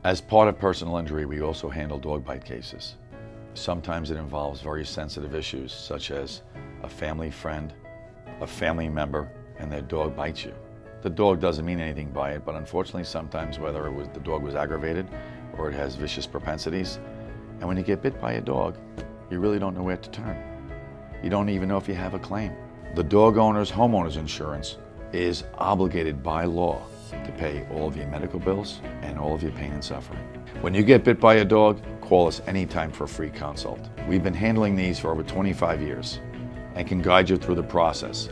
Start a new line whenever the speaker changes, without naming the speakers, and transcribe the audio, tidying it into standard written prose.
As part of personal injury, we also handle dog bite cases. Sometimes it involves very sensitive issues, such as a family friend, a family member, and their dog bites you. The dog doesn't mean anything by it, but unfortunately sometimes whether the dog was aggravated or it has vicious propensities, and when you get bit by a dog, you really don't know where to turn. You don't even know if you have a claim. The dog owner's homeowner's insurance is obligated by law to pay all of your medical bills and all of your pain and suffering. When you get bit by a dog, call us anytime for a free consult. We've been handling these for over 25 years and can guide you through the process.